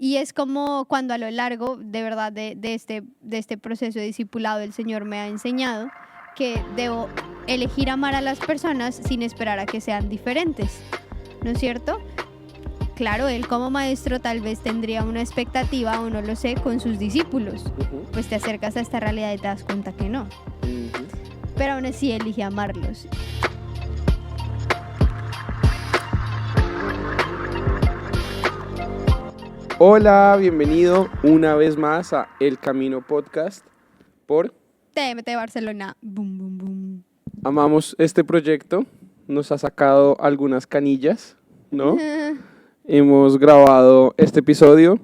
Y es como cuando a lo largo, de verdad, de este proceso de discipulado, el Señor me ha enseñado que debo elegir amar a las personas sin esperar a que sean diferentes, ¿no es cierto? Claro, él como maestro tal vez tendría una expectativa, o no lo sé, con sus discípulos. Pues te acercas a esta realidad y te das cuenta que no. Pero aún así elige amarlos. Hola, bienvenido una vez más a El Camino Podcast por TMT Barcelona. Boom, boom, boom. Amamos este proyecto, nos ha sacado algunas canillas, ¿no? Hemos grabado este episodio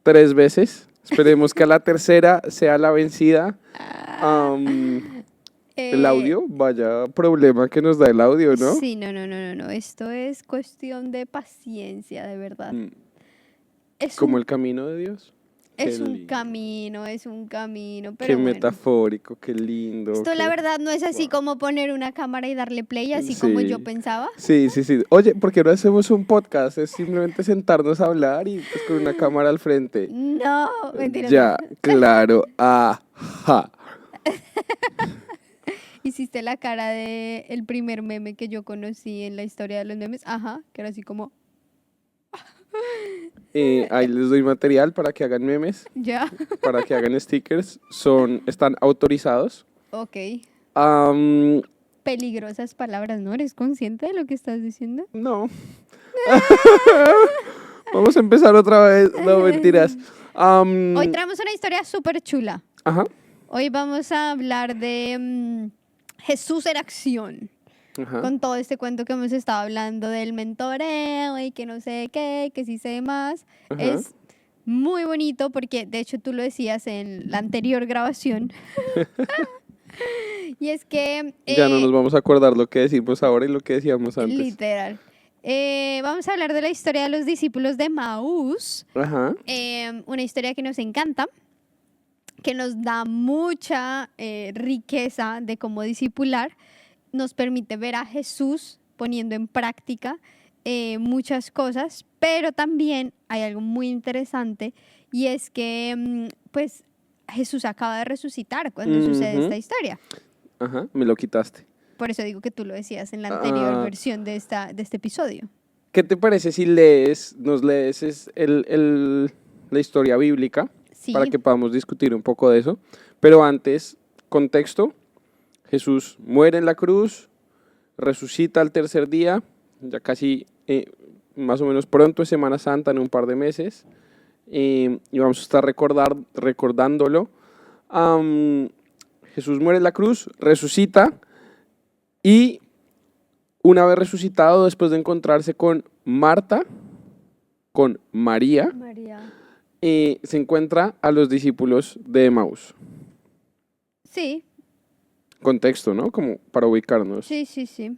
3 veces, esperemos que a la tercera sea la vencida. El audio, vaya problema que nos da el audio, ¿no? Sí, no, esto es cuestión de paciencia, de verdad. Como el camino de Dios. Es Qué un lindo. camino, pero Qué bueno. metafórico, qué lindo. Esto qué- la verdad no es así Wow. como poner una cámara y darle play, así Sí. como yo pensaba. Sí. Oye, ¿por qué no hacemos un podcast? Es simplemente sentarnos a hablar y pues con una cámara al frente. No, mentira. Ya, claro. Ajá. Hiciste la cara de el primer meme que yo conocí en la historia de los memes. Ajá, que era así como, Ahí les doy material para que hagan memes, ya. para que hagan stickers. Están autorizados. Ok. Am, Peligrosas palabras, ¿no? ¿Eres consciente de lo que estás diciendo? no. Vamos a empezar otra vez. No, mentiras. Hoy traemos una historia súper chula. Ajá. Hoy vamos a hablar de Jesús en acción. Ajá. Con todo este cuento que hemos estado hablando del mentoreo y que no sé qué, que sí sé más. Ajá. Es muy bonito porque, de hecho, tú lo decías en la anterior grabación. Y es que... Ya no nos vamos a acordar lo que decimos ahora y lo que decíamos antes. Literal. Vamos a hablar de la historia de los discípulos de Emaús. Ajá. Una historia que nos encanta, que nos da mucha riqueza de cómo discipular. Nos permite ver a Jesús poniendo en práctica muchas cosas, pero también hay algo muy interesante y es que pues Jesús acaba de resucitar cuando sucede esta historia. Ajá, me lo quitaste. Por eso digo que tú lo decías en la anterior versión de este episodio. ¿Qué te parece si nos lees la historia bíblica? Sí. Para que podamos discutir un poco de eso? Pero antes, contexto. Jesús muere en la cruz, resucita al tercer día, ya casi más o menos pronto es Semana Santa, en un par de meses, y vamos a estar recordándolo. Jesús muere en la cruz, resucita, y una vez resucitado, después de encontrarse con Marta, con María, se encuentra a los discípulos de Emaús. Sí. Contexto, ¿no? Como para ubicarnos. Sí.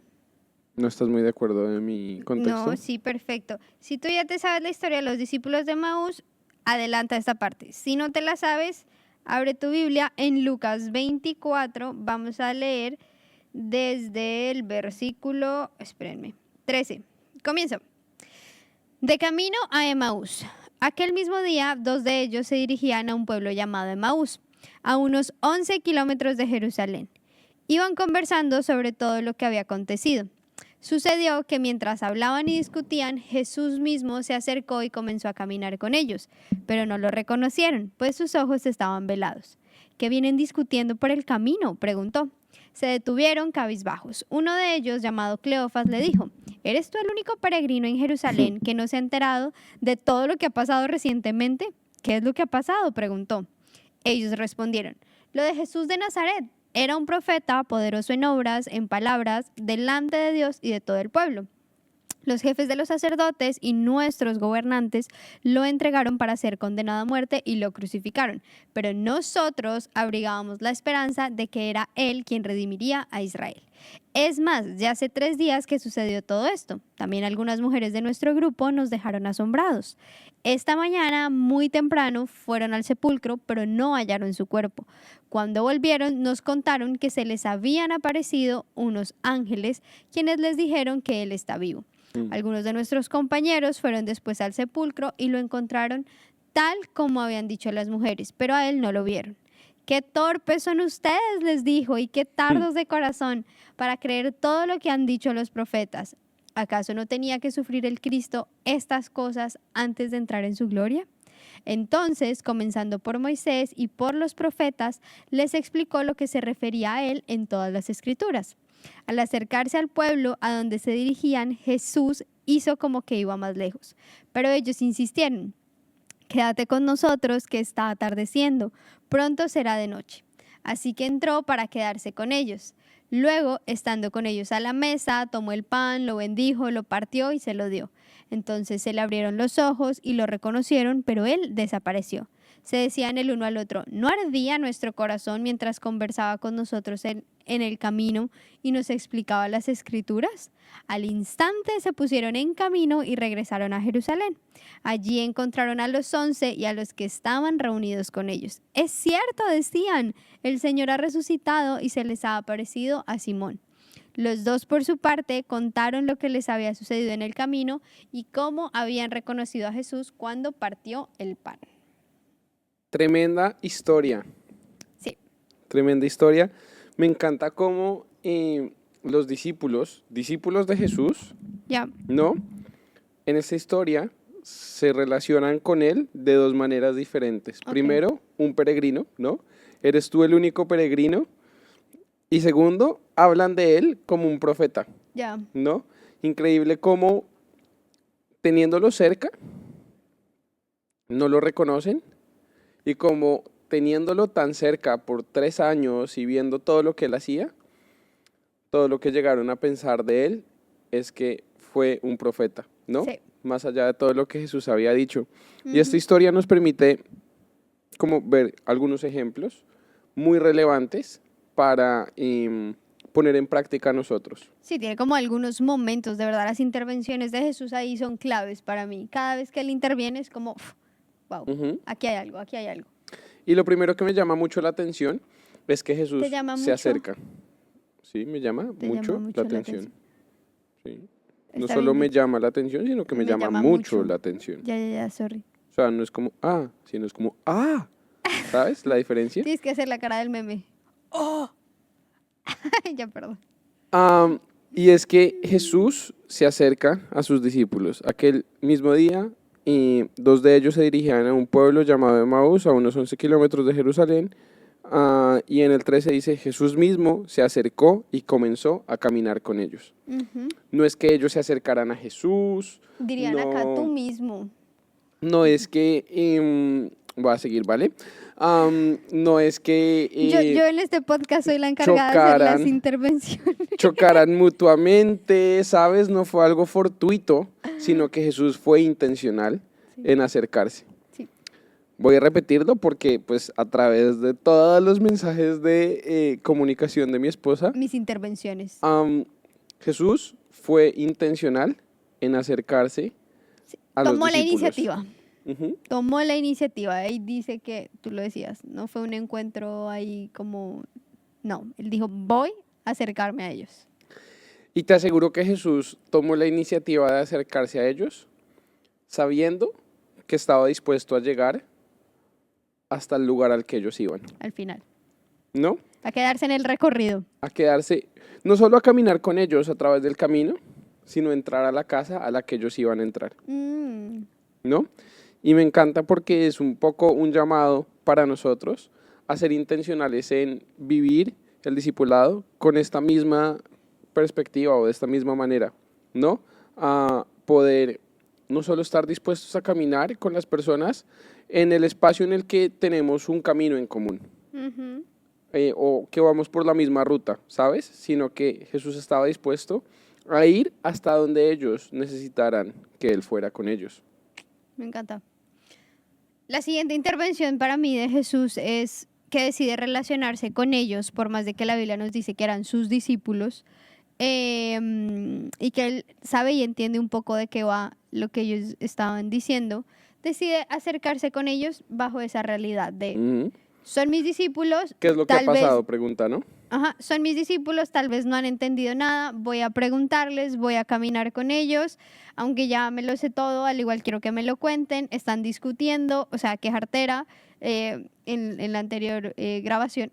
¿No estás muy de acuerdo en mi contexto? No, sí, perfecto. Si tú ya te sabes la historia de los discípulos de Emaús, adelanta esta parte. Si no te la sabes, abre tu Biblia en Lucas 24. Vamos a leer desde el versículo, 13. Comienzo. De camino a Emaús. Aquel mismo día, 2 de ellos se dirigían a un pueblo llamado Emaús, a unos 11 kilómetros de Jerusalén. Iban conversando sobre todo lo que había acontecido. Sucedió que mientras hablaban y discutían, Jesús mismo se acercó y comenzó a caminar con ellos, pero no lo reconocieron, pues sus ojos estaban velados. ¿Qué vienen discutiendo por el camino?, preguntó. Se detuvieron cabizbajos. Uno de ellos, llamado Cleofas, le dijo: ¿Eres tú el único peregrino en Jerusalén que no se ha enterado de todo lo que ha pasado recientemente? ¿Qué es lo que ha pasado?, preguntó. Ellos respondieron: lo de Jesús de Nazaret. Era un profeta, poderoso en obras, en palabras, delante de Dios y de todo el pueblo. Los jefes de los sacerdotes y nuestros gobernantes lo entregaron para ser condenado a muerte y lo crucificaron. Pero nosotros abrigábamos la esperanza de que era Él quien redimiría a Israel. Es más, ya hace 3 días que sucedió todo esto. También algunas mujeres de nuestro grupo nos dejaron asombrados. Esta mañana, muy temprano, fueron al sepulcro, pero no hallaron su cuerpo. Cuando volvieron, nos contaron que se les habían aparecido unos ángeles, quienes les dijeron que Él está vivo. Mm. Algunos de nuestros compañeros fueron después al sepulcro y lo encontraron tal como habían dicho las mujeres, pero a él no lo vieron. Qué torpes son ustedes, les dijo, y qué tardos de corazón para creer todo lo que han dicho los profetas. ¿Acaso no tenía que sufrir el Cristo estas cosas antes de entrar en su gloria? Entonces, comenzando por Moisés y por los profetas, les explicó lo que se refería a él en todas las escrituras. Al acercarse al pueblo a donde se dirigían, Jesús hizo como que iba más lejos, pero ellos insistieron: quédate con nosotros, que está atardeciendo, pronto será de noche. Así que entró para quedarse con ellos. Luego, estando con ellos a la mesa, tomó el pan, lo bendijo, lo partió y se lo dio. Entonces se le abrieron los ojos y lo reconocieron, pero él desapareció. Se decían el uno al otro: ¿no ardía nuestro corazón mientras conversaba con nosotros en el camino y nos explicaba las escrituras? Al instante se pusieron en camino y regresaron a Jerusalén. Allí encontraron a los 11 y a los que estaban reunidos con ellos. Es cierto, decían, el Señor ha resucitado y se les ha aparecido a Simón. Los dos, por su parte, contaron lo que les había sucedido en el camino y cómo habían reconocido a Jesús cuando partió el pan. Tremenda historia. Sí. Tremenda historia. Me encanta cómo los discípulos de Jesús, Ya. ¿no? En esta historia se relacionan con él de dos maneras diferentes. Ok. Primero, un peregrino, ¿no? Eres tú el único peregrino. Y segundo, hablan de él como un profeta, Ya. ¿no? Increíble cómo, teniéndolo cerca, no lo reconocen. Y como teniéndolo tan cerca por 3 años y viendo todo lo que él hacía, todo lo que llegaron a pensar de él es que fue un profeta, ¿no? Sí. Más allá de todo lo que Jesús había dicho. Y Ujú. esta historia nos permite como ver algunos ejemplos muy relevantes para poner en práctica nosotros. Sí, tiene como algunos momentos, de verdad, las intervenciones de Jesús ahí son claves para mí. Cada vez que él interviene es como, wow, Ujú. aquí hay algo, aquí hay algo. Y lo primero que me llama mucho la atención es que Jesús ¿Te llama se mucho? acerca. Sí, me llama Te mucho, llama mucho la la atención. Sí. No Está solo bien, me llama la atención, sino que me llama mucho la atención. Ya, sorry. O sea, no es como, sino es como, ¿sabes la diferencia? Tienes que hacer la cara del meme. ¡Oh! Ya, perdón. Y es que Jesús se acerca a sus discípulos. Aquel mismo día, y 2 de ellos se dirigían a un pueblo llamado Emaús, a unos 11 kilómetros de Jerusalén. Y en el 13 dice, Jesús mismo se acercó y comenzó a caminar con ellos. Ujú. No es que ellos se acercaran a Jesús, Dirían acá tú mismo. no es que, voy a seguir, ¿vale? No es que Yo en este podcast soy la encargada de hacer las chocaran. intervenciones. chocaran mutuamente, ¿sabes? No fue algo fortuito, sino que Jesús fue intencional Sí. en acercarse. Sí. Voy a repetirlo porque pues a través de todos los mensajes de comunicación de mi esposa, Mis intervenciones. Jesús fue intencional en acercarse Sí. a los Tomó la discípulos. iniciativa. Ujú. Tomó la iniciativa. Ahí dice que, tú lo decías, no fue un encuentro ahí como... No, él dijo, voy a acercarme a ellos. Y te aseguro que Jesús tomó la iniciativa de acercarse a ellos sabiendo que estaba dispuesto a llegar hasta el lugar al que ellos iban, Al final. ¿no? A quedarse en el recorrido. A quedarse, no solo a caminar con ellos a través del camino, sino entrar a la casa a la que ellos iban a entrar, ¿no? Y me encanta porque es un poco un llamado para nosotros a ser intencionales en vivir el discipulado con esta misma perspectiva o de esta misma manera, ¿no? A poder no solo estar dispuestos a caminar con las personas en el espacio en el que tenemos un camino en común, Ujú. o que vamos por la misma ruta, ¿sabes? Sino que Jesús estaba dispuesto a ir hasta donde ellos necesitaran que Él fuera con ellos. Me encanta. La siguiente intervención para mí de Jesús es que decide relacionarse con ellos, por más de que la Biblia nos dice que eran sus discípulos, y que él sabe y entiende un poco de qué va lo que ellos estaban diciendo, decide acercarse con ellos bajo esa realidad de Ujú. son mis discípulos. ¿Qué es lo que ha tal vez- pasado? Pregunta, ¿no? Ajá, son mis discípulos, tal vez no han entendido nada, voy a preguntarles, voy a caminar con ellos, aunque ya me lo sé todo, al igual quiero que me lo cuenten, están discutiendo, o sea, qué jartera. En la anterior grabación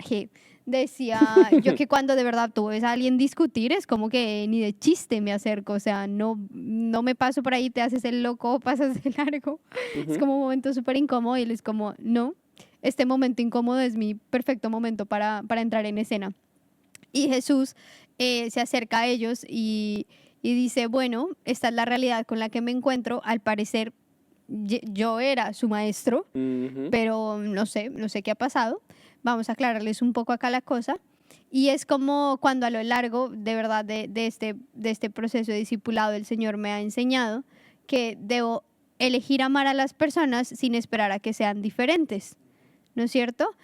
decía yo que cuando de verdad tú ves a alguien discutir es como que ni de chiste me acerco, o sea, no me paso por ahí, te haces el loco, pasas de largo, es Ujú. como un momento súper incómodo y él es como, no, este momento incómodo es mi perfecto momento para entrar en escena. Y Jesús se acerca a ellos y dice, bueno, esta es la realidad con la que me encuentro. Al parecer, yo era su maestro, Ujú. pero no sé qué ha pasado. Vamos a aclararles un poco acá la cosa. Y es como cuando a lo largo, de verdad, de este proceso de discipulado, el Señor me ha enseñado que debo elegir amar a las personas sin esperar a que sean diferentes, ¿no es cierto?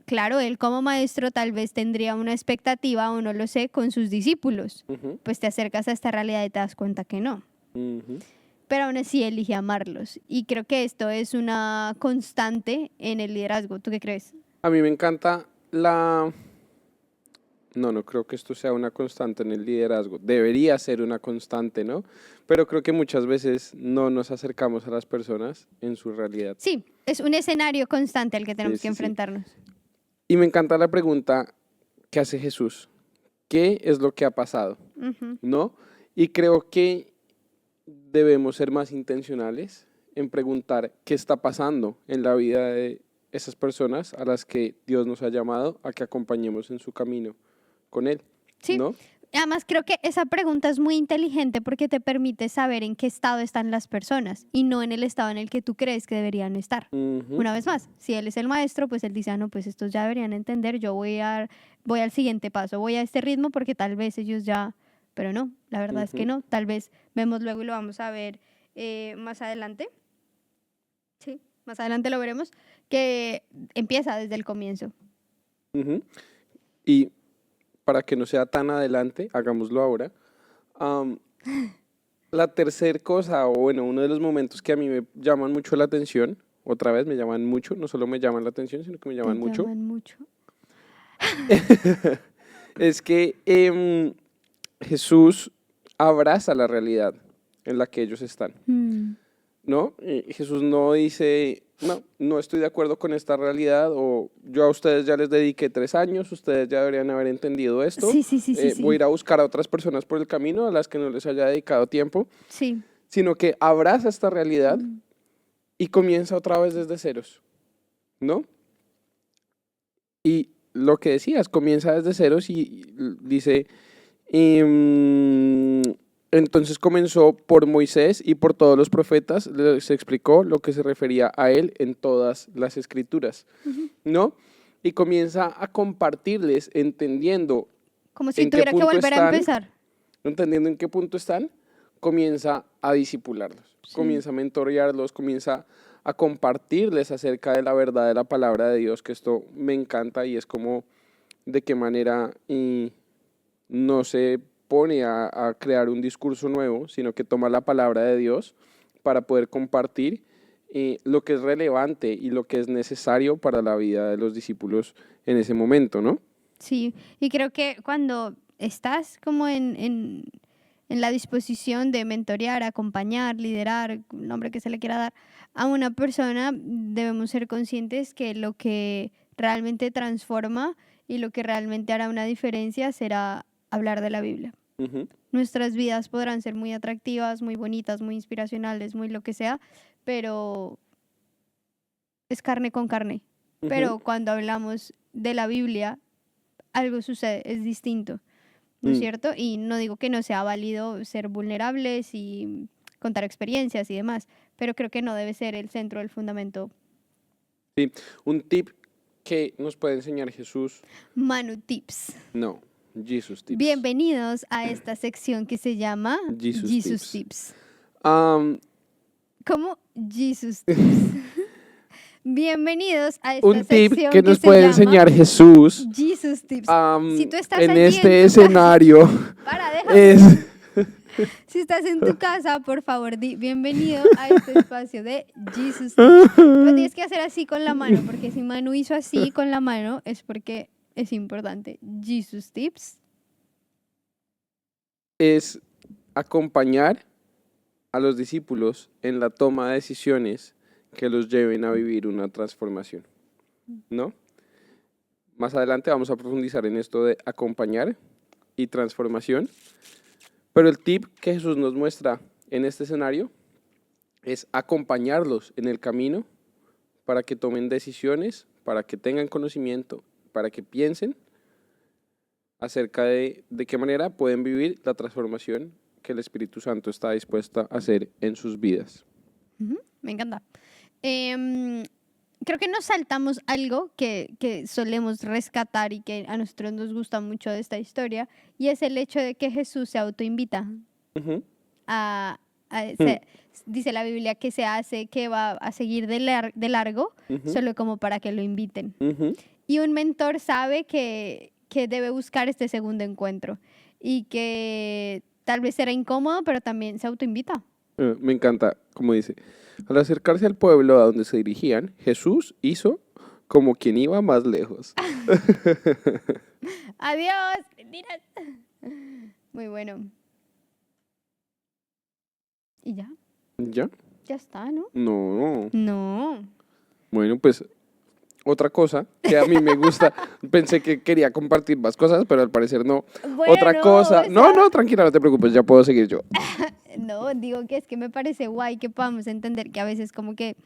Claro, él como maestro tal vez tendría una expectativa, o no lo sé, con sus discípulos. Ujú. Pues te acercas a esta realidad y te das cuenta que no. Ujú. Pero aún así elige amarlos. Y creo que esto es una constante en el liderazgo. ¿Tú qué crees? A mí me encanta la... No creo que esto sea una constante en el liderazgo. Debería ser una constante, ¿no? Pero creo que muchas veces no nos acercamos a las personas en su realidad. Sí, es un escenario constante al que tenemos que Sí. enfrentarnos. Y me encanta la pregunta que hace Jesús. ¿Qué es lo que ha pasado? Ujú. ¿No? Y creo que debemos ser más intencionales en preguntar qué está pasando en la vida de esas personas a las que Dios nos ha llamado a que acompañemos en su camino con Él, Sí, ¿no? además creo que esa pregunta es muy inteligente porque te permite saber en qué estado están las personas y no en el estado en el que tú crees que deberían estar. Ujú. Una vez más, si él es el maestro, pues él dice, no, pues estos ya deberían entender, yo voy al siguiente paso, voy a este ritmo porque tal vez ellos ya, pero no, la verdad es que Ujú. no, tal vez vemos luego y lo vamos a ver más adelante, sí, más adelante lo veremos, que empieza desde el comienzo. Ujú. Y para que no sea tan adelante, hagámoslo ahora. Am, la tercera cosa, o bueno, uno de los momentos que a mí me llaman mucho la atención, otra vez me llaman mucho, no solo me llaman la atención, sino que me Te llaman mucho, llaman mucho. es que Jesús abraza la realidad en la que ellos están, ¿no? Jesús no dice, no estoy de acuerdo con esta realidad, o yo a ustedes ya les dediqué 3 años, ustedes ya deberían haber entendido esto, Sí. voy a ir a buscar a otras personas por el camino a las que no les haya dedicado tiempo, Sí. sino que abraza esta realidad Mm. y comienza otra vez desde ceros, ¿no? Y lo que decías, comienza desde ceros y dice, entonces comenzó por Moisés y por todos los profetas, les explicó lo que se refería a él en todas las escrituras, Ujú. ¿no? Y comienza a compartirles, entendiendo Como si en qué tuviera que punto volver a están, empezar. entendiendo en qué punto están, comienza a disipularlos, Sí. comienza a mentorearlos, comienza a compartirles acerca de la verdad de la palabra de Dios, que esto me encanta y es como de qué manera no se pone a crear un discurso nuevo, sino que toma la palabra de Dios para poder compartir lo que es relevante y lo que es necesario para la vida de los discípulos en ese momento, ¿no? Sí, y creo que cuando estás como en la disposición de mentorear, acompañar, liderar, el nombre que se le quiera dar, a una persona, debemos ser conscientes que lo que realmente transforma y lo que realmente hará una diferencia será hablar de la Biblia. Ujú. Nuestras vidas podrán ser muy atractivas, muy bonitas, muy inspiracionales, muy lo que sea, pero es carne con carne. Ujú. Pero cuando hablamos de la Biblia, algo sucede, es distinto, ¿no es Mm. cierto? Y no digo que no sea válido ser vulnerables y contar experiencias y demás, pero creo que no debe ser el centro del fundamento. Sí, un tip que nos puede enseñar Jesús, Manu Tips. no, Jesus tips. Bienvenidos a esta sección que se llama Jesus Jesus Tips. Tips. Am, ¿Cómo? Jesus Tips. Bienvenidos a esta un tip sección que nos se puede llama enseñar Jesús Jesus Tips. Si tú estás en allí este en tu casa- escenario Para, déjame. es, Si estás en tu casa, por favor, di bienvenido a este espacio de Jesus Tips. Lo tienes que hacer así con la mano, porque si Manu hizo así con la mano es porque es importante. Jesus Tips. Es acompañar a los discípulos en la toma de decisiones que los lleven a vivir una transformación, ¿no? Más adelante vamos a profundizar en esto de acompañar y transformación, pero el tip que Jesús nos muestra en este escenario es acompañarlos en el camino para que tomen decisiones, para que tengan conocimiento, para que piensen acerca de qué manera pueden vivir la transformación que el Espíritu Santo está dispuesta a hacer en sus vidas. Me encanta. Creo que nos saltamos algo que solemos rescatar y que a nosotros nos gusta mucho de esta historia, y es el hecho de que Jesús se autoinvita. Ujú, Dice la Biblia que que va a seguir de largo, ujú, solo como para que lo inviten. ujú. Y un mentor sabe que debe buscar este segundo encuentro y que tal vez será incómodo, pero también se autoinvita. Me encanta, como dice, al acercarse al pueblo a donde se dirigían, Jesús hizo como quien iba más lejos. Adiós, mentiras. Muy bueno. Y ya, ¿Ya? ya está, ¿no? No. No. Bueno, pues otra cosa que a mí me gusta, pensé que quería compartir más cosas, pero al parecer no. Bueno, Otra cosa, o no, sea, no, tranquila, no te preocupes, ya puedo seguir yo. no, digo que es que me parece guay que podamos entender que a veces como que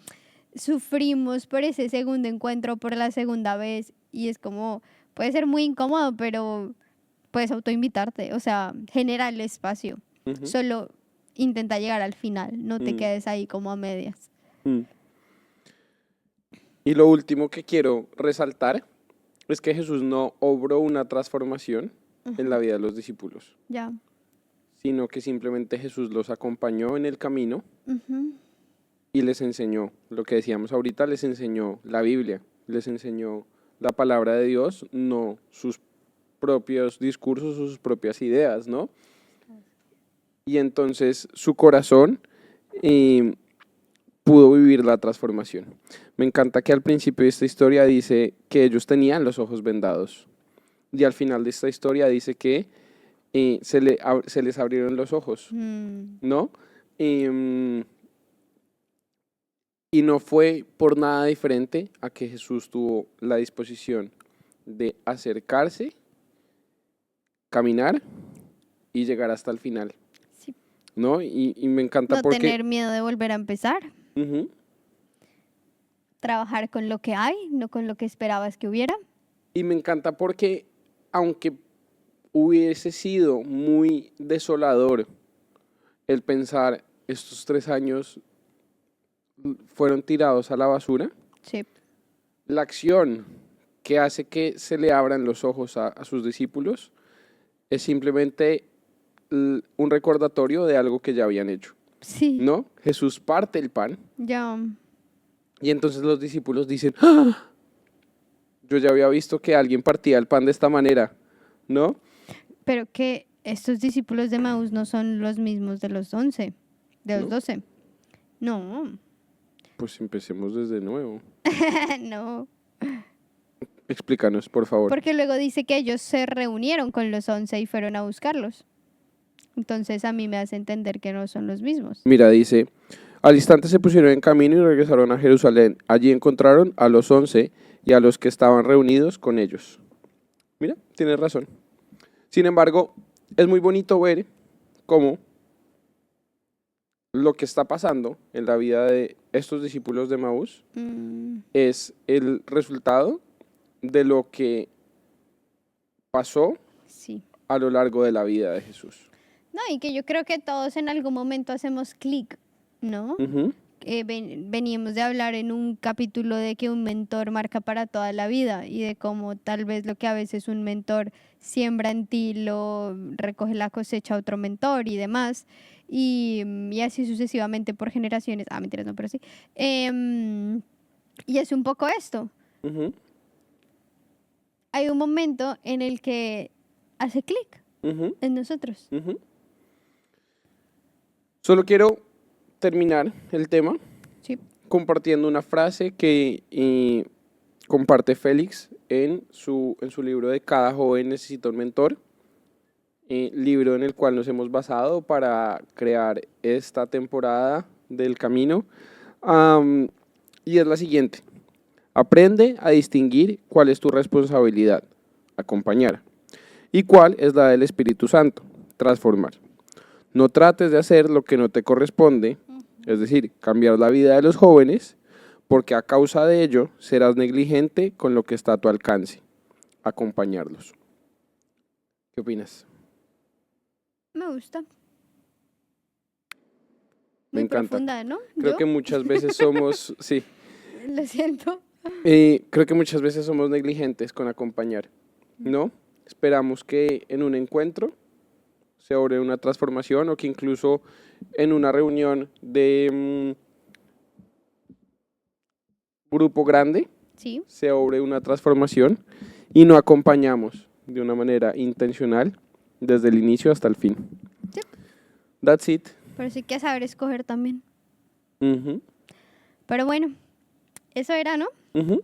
sufrimos por ese segundo encuentro, por la segunda vez, y es como, puede ser muy incómodo, pero puedes autoinvitarte, o sea, genera el espacio. Ujú, Solo intenta llegar al final, no te mm, quedes ahí como a medias. mm. Y lo último que quiero resaltar es que Jesús no obró una transformación en la vida de los discípulos, Ya. sino que simplemente Jesús los acompañó en el camino Ujú. y les enseñó lo que decíamos ahorita, les enseñó la Biblia, les enseñó la palabra de Dios, no sus propios discursos o sus propias ideas, ¿no? Y entonces su corazón eh, pudo vivir la transformación. Me encanta que al principio de esta historia dice que ellos tenían los ojos vendados y al final de esta historia dice que se les abrieron los ojos, ¿no? Em, Y no fue por nada diferente a que Jesús tuvo la disposición de acercarse, caminar y llegar hasta el final, Sí. ¿no? Y me encanta No porque... tener miedo de volver a empezar, Ujú, trabajar con lo que hay, no con lo que esperabas que hubiera. y me encanta porque aunque hubiese sido muy desolador el pensar estos 3 años fueron tirados a la basura, Sí. la acción que hace que se le abran los ojos a sus discípulos es simplemente un recordatorio de algo que ya habían hecho, Sí. ¿no? Jesús parte el pan Ya. y entonces los discípulos dicen, ¡ah! Yo ya había visto que alguien partía el pan de esta manera, ¿no? Pero que estos discípulos de Maús no son los mismos de los 11, de los ¿No? 12. No. Pues empecemos desde nuevo. No. Explícanos, por favor. Porque luego dice que ellos se reunieron con los 11 y fueron a buscarlos. Entonces a mí me hace entender que no son los mismos. Mira, dice, al instante se pusieron en camino y regresaron a Jerusalén. Allí encontraron a los 11 y a los que estaban reunidos con ellos. Mira, tienes razón. Sin embargo, es muy bonito ver cómo lo que está pasando en la vida de estos discípulos de Maús es el resultado de lo que pasó Sí. a lo largo de la vida de Jesús. No, y que yo creo que todos en algún momento hacemos clic, ¿no? Ujú, Veníamos de hablar en un capítulo de que un mentor marca para toda la vida y de cómo tal vez lo que a veces un mentor siembra en ti lo recoge la cosecha otro mentor y demás. Y así sucesivamente por generaciones. Ah, mentiras, no, pero sí. Y es un poco esto. ujú, Hay un momento en el que hace clic ujú, en nosotros. ujú. Solo quiero terminar el tema Sí. compartiendo una frase que comparte Félix en su libro de Cada joven necesita un mentor, libro en el cual nos hemos basado para crear esta temporada del camino. Y es la siguiente: aprende a distinguir cuál es tu responsabilidad, acompañar, y cuál es la del Espíritu Santo, transformar. No trates de hacer lo que no te corresponde, es decir, cambiar la vida de los jóvenes, porque a causa de ello serás negligente con lo que está a tu alcance, acompañarlos. ¿Qué opinas? Me gusta. Me Muy encanta. profunda, ¿no? Creo ¿Yo? que muchas veces somos, sí, Lo siento. creo que muchas veces somos negligentes con acompañar, ¿no? Esperamos que en un encuentro se obre una transformación o que incluso en una reunión de grupo grande Sí. se obre una transformación y no acompañamos de una manera intencional desde el inicio hasta el fin. Sí. That's it. Pero sí que saber escoger también. Ujú, Pero bueno, eso era, ¿no? ujú.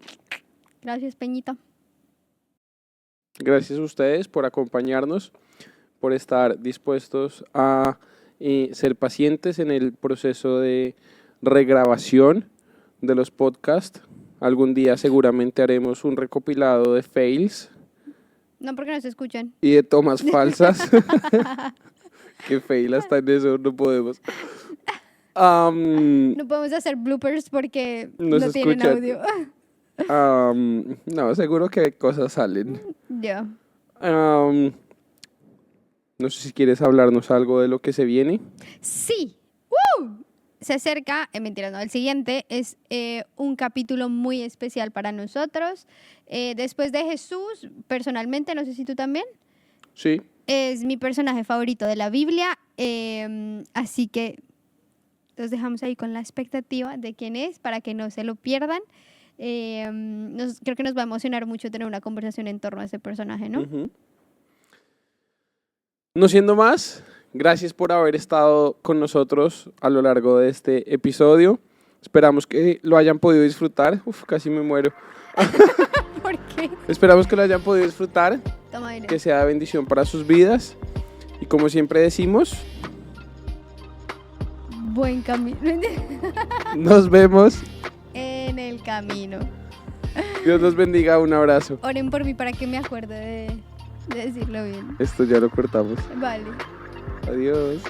Gracias, Peñita. Gracias a ustedes por acompañarnos, por estar dispuestos a ser pacientes en el proceso de regrabación de los podcasts. Algún día seguramente haremos un recopilado de fails No porque no se escuchan. y de tomas falsas. Que fail hasta en eso no podemos. No podemos hacer bloopers porque No no se tienen escuchan. audio. No, seguro que cosas salen. Ya. No sé si quieres hablarnos algo de lo que se viene. Sí. Se acerca, mentiras, no, el siguiente es un capítulo muy especial para nosotros. Después de Jesús, personalmente, no sé si tú también, Sí. es mi personaje favorito de la Biblia. Así que los dejamos ahí con la expectativa de quién es para que no se lo pierdan. Creo que nos va a emocionar mucho tener una conversación en torno a ese personaje, ¿no? Ujú. No siendo más, gracias por haber estado con nosotros a lo largo de este episodio. Esperamos que lo hayan podido disfrutar. Uf, casi me muero. ¿Por qué? Esperamos que lo hayan podido disfrutar, Toma aire. que sea de bendición para sus vidas. Y como siempre decimos, Buen camino. nos vemos. En el camino. Dios los bendiga. Un abrazo. Oren por mí para que me acuerde de decirlo bien. Esto ya lo cortamos. Vale. Adiós.